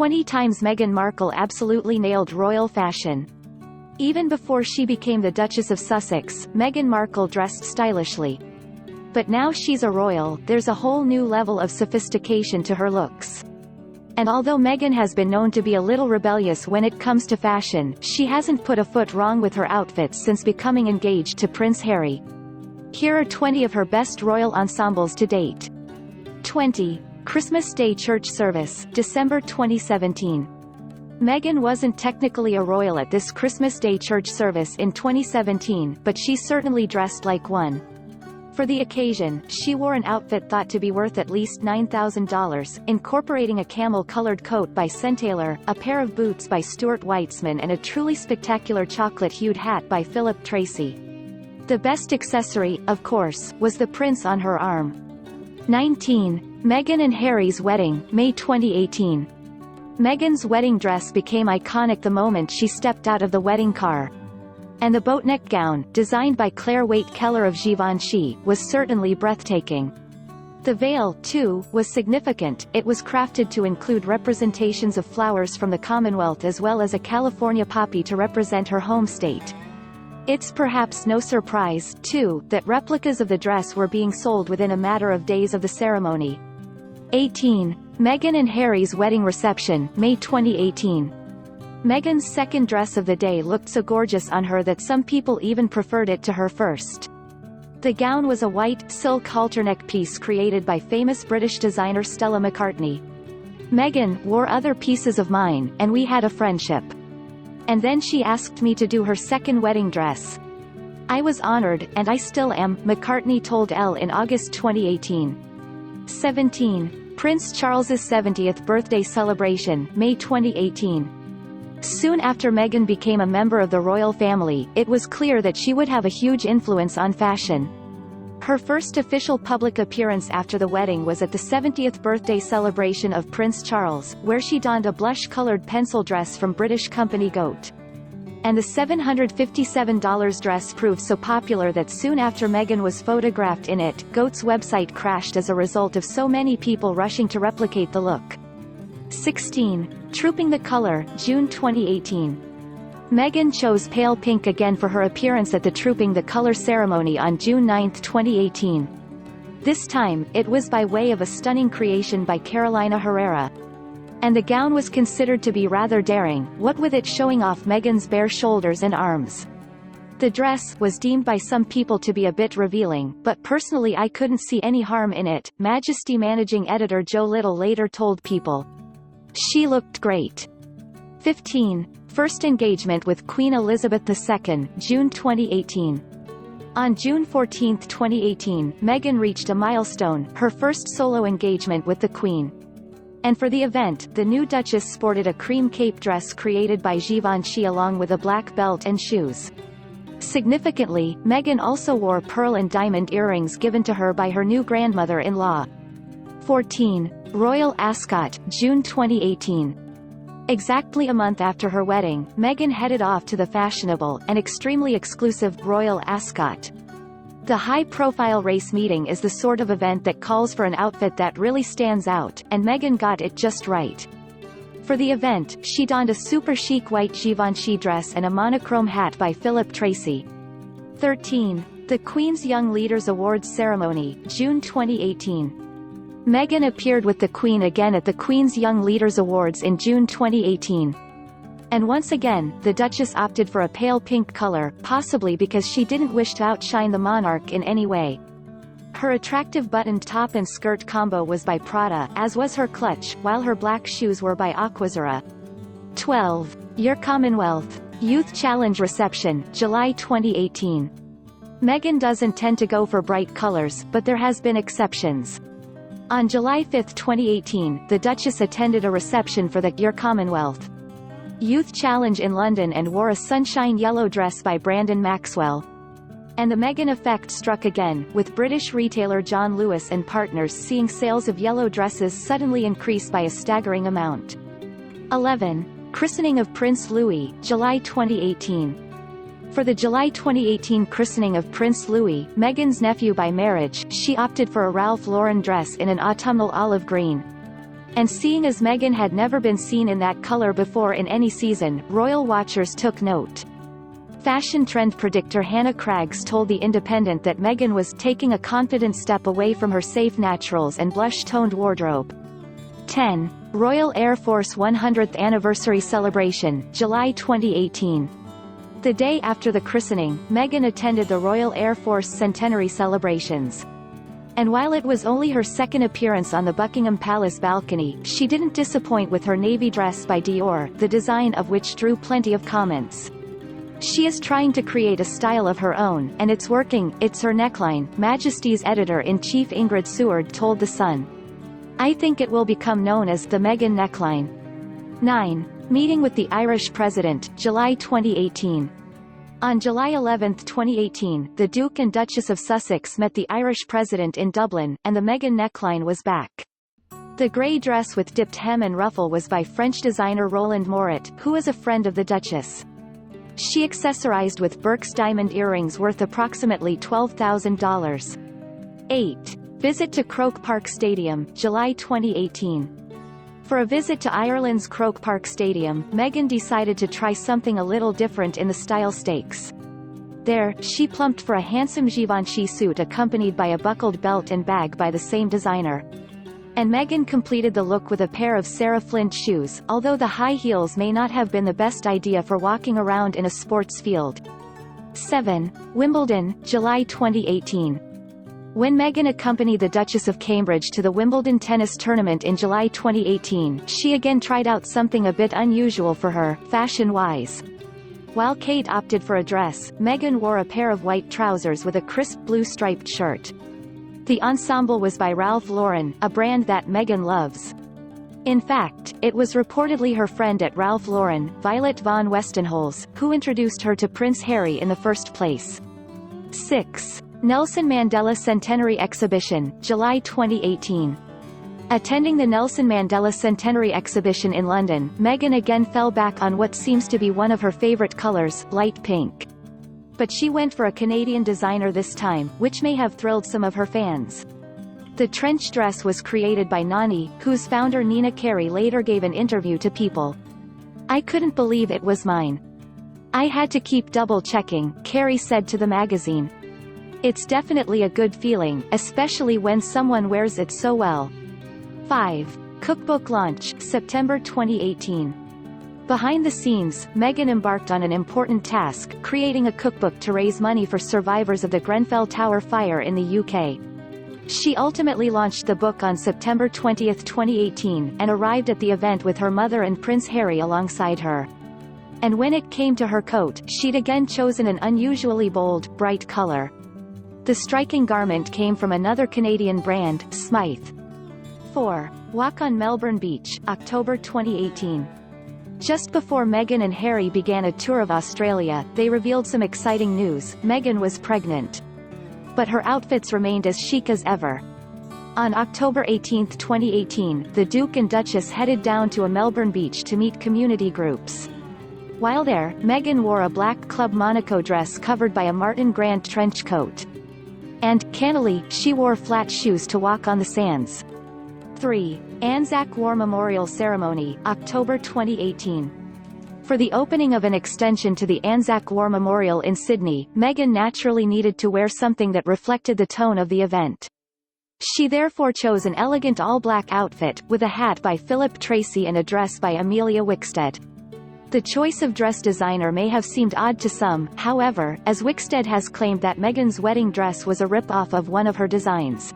20 times Meghan Markle absolutely nailed royal fashion. Even before she became the Duchess of Sussex, Meghan Markle dressed stylishly. But now she's a royal, there's a whole new level of sophistication to her looks. And although Meghan has been known to be a little rebellious when it comes to fashion, she hasn't put a foot wrong with her outfits since becoming engaged to Prince Harry. Here are 20 of her best royal ensembles to date. 20. Christmas Day Church Service, December 2017. Meghan wasn't technically a royal at this Christmas Day church service in 2017, but she certainly dressed like one. For the occasion, she wore an outfit thought to be worth at least $9,000, incorporating a camel-colored coat by Taylor, a pair of boots by Stuart Weitzman and a truly spectacular chocolate-hued hat by Philip Treacy. The best accessory, of course, was the prince on her arm. 19. Meghan and Harry's wedding, May 2018. Meghan's wedding dress became iconic the moment she stepped out of the wedding car. And the boatneck gown, designed by Claire Waite-Keller of Givenchy, was certainly breathtaking. The veil, too, was significant. It was crafted to include representations of flowers from the Commonwealth as well as a California poppy to represent her home state. It's perhaps no surprise, too, that replicas of the dress were being sold within a matter of days of the ceremony. 18. Meghan and Harry's wedding reception, May 2018. Meghan's second dress of the day looked so gorgeous on her that some people even preferred it to her first. The gown was a white, silk halterneck piece created by famous British designer Stella McCartney. Meghan wore other pieces of mine, and we had a friendship. And then she asked me to do her second wedding dress. I was honored, and I still am, McCartney told Elle in August 2018. 17. Prince Charles's 70th birthday celebration, May 2018. Soon after Meghan became a member of the royal family, it was clear that she would have a huge influence on fashion. Her first official public appearance after the wedding was at the 70th birthday celebration of Prince Charles, where she donned a blush-colored pencil dress from British company Goat. And the $757 dress proved so popular that soon after Meghan was photographed in it, Goat's website crashed as a result of so many people rushing to replicate the look. 16. Trooping the Color, June 2018. Meghan chose pale pink again for her appearance at the Trooping the Color ceremony on June 9, 2018. This time, it was by way of a stunning creation by Carolina Herrera. And the gown was considered to be rather daring, what with it showing off Meghan's bare shoulders and arms. The dress was deemed by some people to be a bit revealing, but personally I couldn't see any harm in it, Majesty managing editor Joe Little later told People. She looked great. 15. First engagement with Queen Elizabeth II, June 2018. On June 14, 2018, Meghan reached a milestone, her first solo engagement with the Queen. And for the event, the new Duchess sported a cream cape dress created by Givenchy along with a black belt and shoes. Significantly, Meghan also wore pearl and diamond earrings given to her by her new grandmother-in-law. 14. Royal Ascot, June 2018. Exactly a month after her wedding, Meghan headed off to the fashionable, and extremely exclusive, Royal Ascot. The high-profile race meeting is the sort of event that calls for an outfit that really stands out, and Meghan got it just right. For the event, she donned a super chic white Givenchy dress and a monochrome hat by Philip Treacy. 13. The Queen's Young Leaders Awards ceremony, June 2018. Meghan appeared with the Queen again at the Queen's Young Leaders Awards in June 2018. And once again, the Duchess opted for a pale pink color, possibly because she didn't wish to outshine the monarch in any way. Her attractive buttoned top and skirt combo was by Prada, as was her clutch, while her black shoes were by Aquazzura. 12. Your Commonwealth Youth Challenge Reception, July 2018. Meghan doesn't tend to go for bright colors, but there has been exceptions. On July 5, 2018, the Duchess attended a reception for the Your Commonwealth Youth Challenge in London and wore a sunshine yellow dress by Brandon Maxwell. And the Meghan effect struck again, with British retailer John Lewis and Partners seeing sales of yellow dresses suddenly increase by a staggering amount. 11. Christening of Prince Louis, July 2018. For the July 2018 christening of Prince Louis, Meghan's nephew by marriage, she opted for a Ralph Lauren dress in an autumnal olive green. And seeing as Meghan had never been seen in that color before in any season, royal watchers took note. Fashion trend predictor Hannah Craggs told The Independent that Meghan was taking a confident step away from her safe naturals and blush-toned wardrobe. 10. Royal Air Force 100th Anniversary Celebration, July 2018. The day after the christening, Meghan attended the Royal Air Force Centenary celebrations. And while it was only her second appearance on the Buckingham Palace balcony, she didn't disappoint with her navy dress by Dior, the design of which drew plenty of comments. She is trying to create a style of her own, and it's working. It's her neckline, Majesty's editor-in-chief Ingrid Seward told The Sun. I think it will become known as the Meghan neckline. 9. Meeting with the Irish President, July 2018. On July 11, 2018, the Duke and Duchess of Sussex met the Irish President in Dublin, and the Meghan neckline was back. The grey dress with dipped hem and ruffle was by French designer Roland Moret, who is a friend of the Duchess. She accessorized with Birk's diamond earrings worth approximately $12,000. 8. Visit to Croke Park Stadium, July 2018. For a visit to Ireland's Croke Park Stadium, Meghan decided to try something a little different in the style stakes. There, she plumped for a handsome Givenchy suit accompanied by a buckled belt and bag by the same designer. And Meghan completed the look with a pair of Sarah Flint shoes, although the high heels may not have been the best idea for walking around in a sports field. 7. Wimbledon, July 2018. When Meghan accompanied the Duchess of Cambridge to the Wimbledon tennis tournament in July 2018, she again tried out something a bit unusual for her, fashion-wise. While Kate opted for a dress, Meghan wore a pair of white trousers with a crisp blue striped shirt. The ensemble was by Ralph Lauren, a brand that Meghan loves. In fact, it was reportedly her friend at Ralph Lauren, Violet von Westenholz, who introduced her to Prince Harry in the first place. 6. Nelson Mandela Centenary Exhibition, July 2018. Attending the Nelson Mandela Centenary Exhibition in London, Meghan again fell back on what seems to be one of her favorite colors, light pink. But she went for a Canadian designer this time, which may have thrilled some of her fans. The trench dress was created by Nani, whose founder Nina Carey later gave an interview to People. I couldn't believe it was mine. I had to keep double-checking, Carey said to the magazine. It's definitely a good feeling, especially when someone wears it so well. 5. Cookbook launch, September 2018. Behind the scenes, Meghan embarked on an important task, creating a cookbook to raise money for survivors of the Grenfell Tower fire in the UK. She ultimately launched the book on September 20, 2018, and arrived at the event with her mother and Prince Harry alongside her. And when it came to her coat, she'd again chosen an unusually bold, bright color. The striking garment came from another Canadian brand, Smythe. 4. Walk on Melbourne Beach, October 2018. Just before Meghan and Harry began a tour of Australia, they revealed some exciting news. Meghan was pregnant. But her outfits remained as chic as ever. On October 18, 2018, the Duke and Duchess headed down to a Melbourne beach to meet community groups. While there, Meghan wore a black Club Monaco dress covered by a Martin Grant trench coat. And, cannily, she wore flat shoes to walk on the sands. 3. Anzac War Memorial Ceremony, October 2018. For the opening of an extension to the Anzac War Memorial in Sydney, Meghan naturally needed to wear something that reflected the tone of the event. She therefore chose an elegant all-black outfit, with a hat by Philip Tracy and a dress by Amelia Wickstead. The choice of dress designer may have seemed odd to some, however, as Wickstead has claimed that Meghan's wedding dress was a rip-off of one of her designs.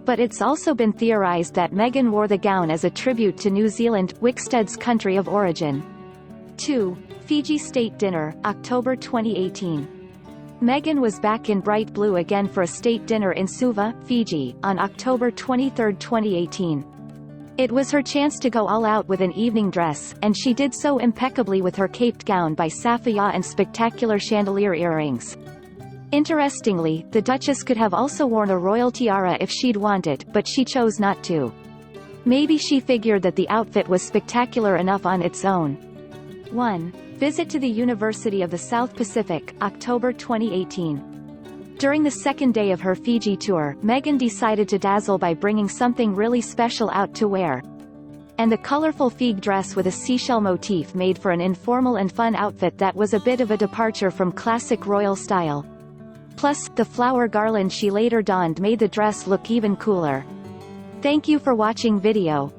But it's also been theorized that Meghan wore the gown as a tribute to New Zealand, Wickstead's country of origin. 2. Fiji State Dinner, October 2018. Meghan was back in bright blue again for a state dinner in Suva, Fiji, on October 23, 2018. It was her chance to go all out with an evening dress, and she did so impeccably with her caped gown by Safiya and spectacular chandelier earrings. Interestingly, the Duchess could have also worn a royal tiara if she'd wanted, but she chose not to. Maybe she figured that the outfit was spectacular enough on its own. 1. Visit to the University of the South Pacific, October 2018. During the second day of her Fiji tour, Meghan decided to dazzle by bringing something really special out to wear. And the colorful fig dress with a seashell motif made for an informal and fun outfit that was a bit of a departure from classic royal style. Plus, the flower garland she later donned made the dress look even cooler. Thank you for watching video.